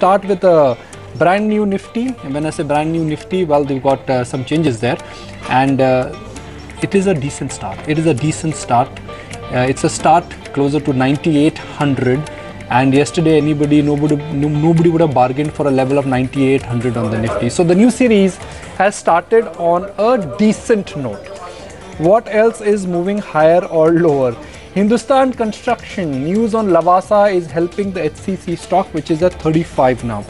start with a brand new Nifty. And when I say brand new Nifty, well, they've got some changes there, and it is a decent start. It is a decent start. It's a start closer to 9800, and yesterday nobody would have bargained for a level of 9800 on the Nifty. So the new series has started on a decent note. What else is moving higher or lower? Hindustan Construction news on Lavasa is helping the HCC stock, which is at 35 now.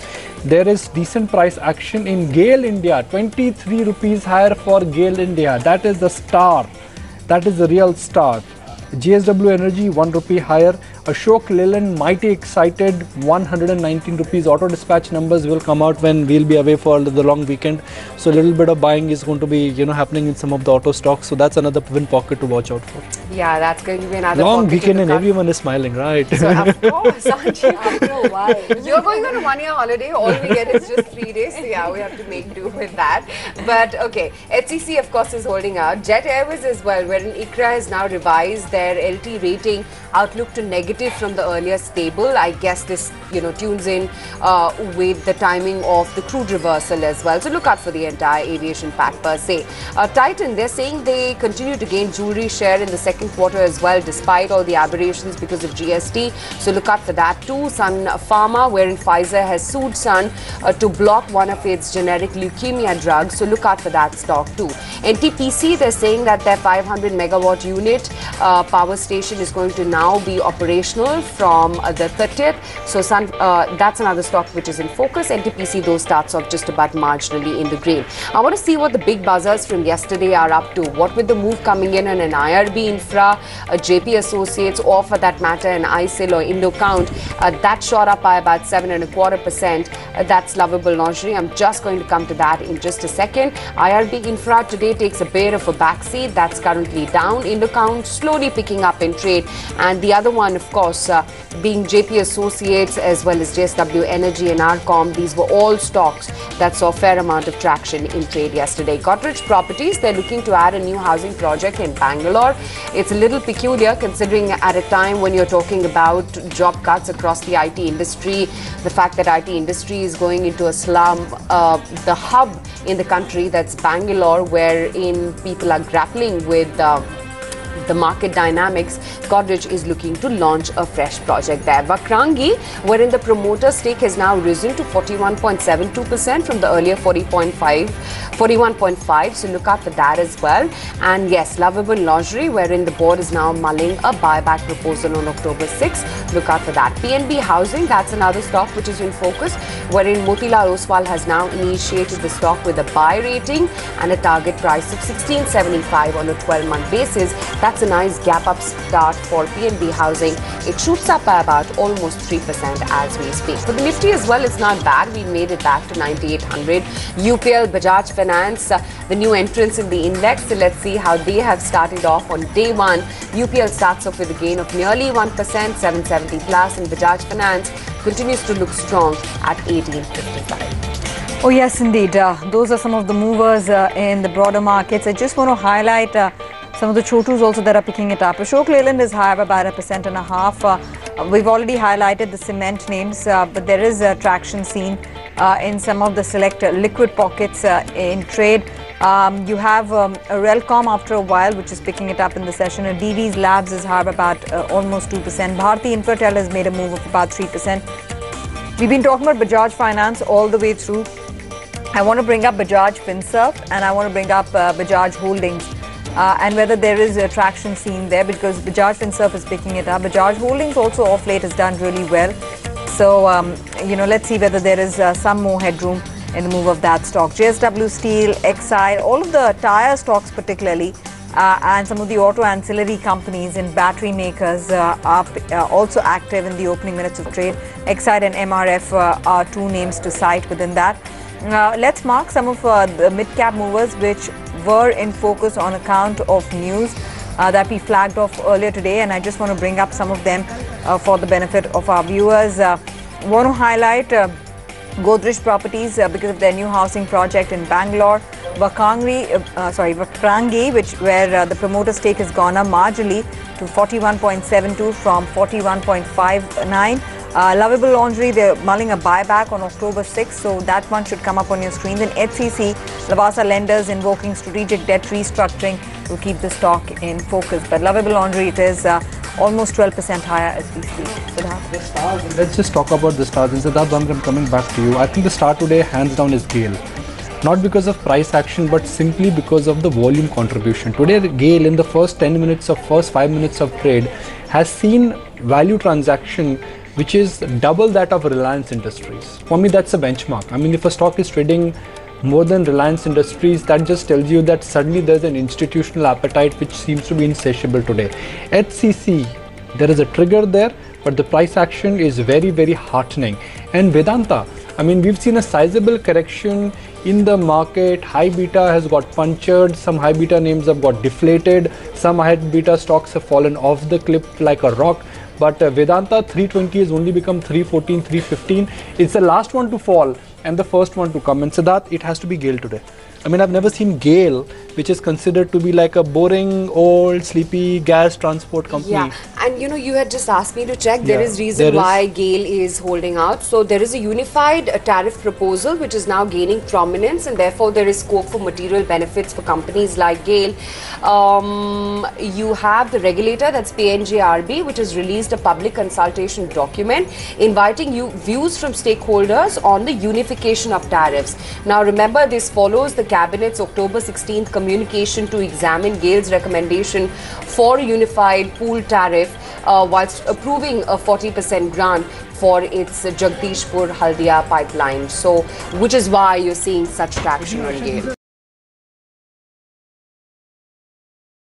There is decent price action in GAIL India, 23 rupees higher for GAIL India. That is the star. That is the real star. JSW Energy 1 rupee higher. Ashok Leyland mighty excited, 119 rupees. Auto dispatch numbers will come out when we'll be away for the long weekend. So a little bit of buying is going to be happening in some of the auto stocks. So that's another win pocket to watch out for. Yeah, that's going to be another long weekend and everyone is smiling, right? So of course, aren't you? After a while. You're going on a 1 year holiday. All we get is just 3 days. So yeah, we have to make do with that. But okay, HCC of course is holding out. Jet Airways as well, wherein ICRA has now revised their LT rating outlook to negative from the earlier stable. I guess this tunes in with the timing of the crude reversal as well. So look out for the entire aviation pack per se. Titan, they're saying they continue to gain jewelry share in the second quarter as well, despite all the aberrations because of GST. So look out for that too. Sun Pharma, wherein Pfizer has sued Sun to block one of its generic leukemia drugs. So look out for that stock too. NTPC, they're saying that their 500 megawatt unit power station is going to now be operational from the 30th. So that's another stock which is in focus. NTPC though starts off just about marginally in the green. I want to see what the big buzzers from yesterday are up to. What with the move coming in on an IRB Infra, JP Associates, or for that matter an ISIL or Indocount, that shot up by about 7.25%. That's lovable lingerie. I'm just going to come to that in just a second. IRB Infra today takes a bit of a backseat. That's currently down. Indocount slowly picking up in trade, and the other one, of course, being JP Associates as well as JSW Energy and Arcom. These were all stocks that saw a fair amount of traction in trade yesterday. Godrej Properties, they're looking to add a new housing project in Bangalore. It's a little peculiar considering at a time when you're talking about job cuts across the IT industry, the fact that IT industry is going into a slum, the hub in the country, that's Bangalore, wherein people are grappling with the market dynamics. Godrej is looking to launch a fresh project there. Vakrangi, wherein the promoter stake has now risen to 41.72% from the earlier 41.5. So look out for that as well. And yes, Lovable Lingerie, wherein the board is now mulling a buyback proposal on October 6th. Look out for that. PNB Housing, that's another stock which is in focus, wherein Motilal Oswal has now initiated the stock with a buy rating and a target price of 1675 on a 12-month basis. That's a nice gap up start for PNB Housing. It shoots up by about almost 3% as we speak. For the Nifty as well, it's not bad. We made it back to 9800. UPL, Bajaj Finance, the new entrants in the index. So let's see how they have started off on day one. UPL starts off with a gain of nearly 1%, 770 plus, and Bajaj Finance continues to look strong at 1855. Oh yes, indeed. Those are some of the movers in the broader markets. I just want to highlight some of the chotus also that are picking it up. Ashok Leyland is higher by about 1.5%. We've already highlighted the cement names, but there is traction seen in some of the select liquid pockets in trade. You have Relcom after a while, which is picking it up in the session. DV's Labs is higher by about almost 2%. Bharti Infratel has made a move of about 3%. We've been talking about Bajaj Finance all the way through. I want to bring up Bajaj Finserv and I want to bring up Bajaj Holdings. And whether there is a traction seen there, because Bajaj Finserv is picking it up. Bajaj Holdings also off late has done really well. So, let's see whether there is some more headroom in the move of that stock. JSW Steel, Exide, all of the tire stocks particularly, and some of the auto ancillary companies and battery makers are also active in the opening minutes of trade. Exide and MRF are two names to cite within that. Let's mark some of the mid-cap movers which were in focus on account of news that we flagged off earlier today, and I just want to bring up some of them for the benefit of our viewers. Want to highlight Godrej Properties because of their new housing project in Bangalore. Vakrangi, where the promoter stake has gone up marginally to 41.72 from 41.59. Lovable Laundry, they're mulling a buyback on October 6th, so that one should come up on your screens. And HCC, Lavasa lenders invoking strategic debt restructuring to keep the stock in focus. But Lovable Laundry, it is almost 12% higher as we speak. Siddharth? Let's just talk about the stars. And Siddharth, I'm coming back to you. I think the star today, hands down, is GAIL. Not because of price action, but simply because of the volume contribution. Today, GAIL in the first 5 minutes of trade has seen value transaction which is double that of Reliance Industries. For me, that's a benchmark. I mean, if a stock is trading more than Reliance Industries, that just tells you that suddenly there's an institutional appetite which seems to be insatiable today. HCC, there is a trigger there, but the price action is very, very heartening. And Vedanta, I mean, we've seen a sizable correction in the market. High beta has got punctured, some high beta names have got deflated, some high beta stocks have fallen off the cliff like a rock. But Vedanta 320 has only become 314, 315. It's the last one to fall and the first one to come. And Siddharth, it has to be GAIL today. I mean, I've never seen GAIL, which is considered to be like a boring, old, sleepy gas transport company. Yeah, and you know, you had just asked me to check. There is reason why GAIL is holding out. So there is a unified tariff proposal which is now gaining prominence, and therefore there is scope for material benefits for companies like GAIL. You have the regulator, that's PNGRB, which has released a public consultation document inviting views from stakeholders on the unification of tariffs. Now remember, this follows the Cabinet's October 16th communication to examine GAIL's recommendation for a unified pool tariff whilst approving a 40% grant for its Jagdishpur Haldia pipeline. So, which is why you're seeing such traction on GAIL.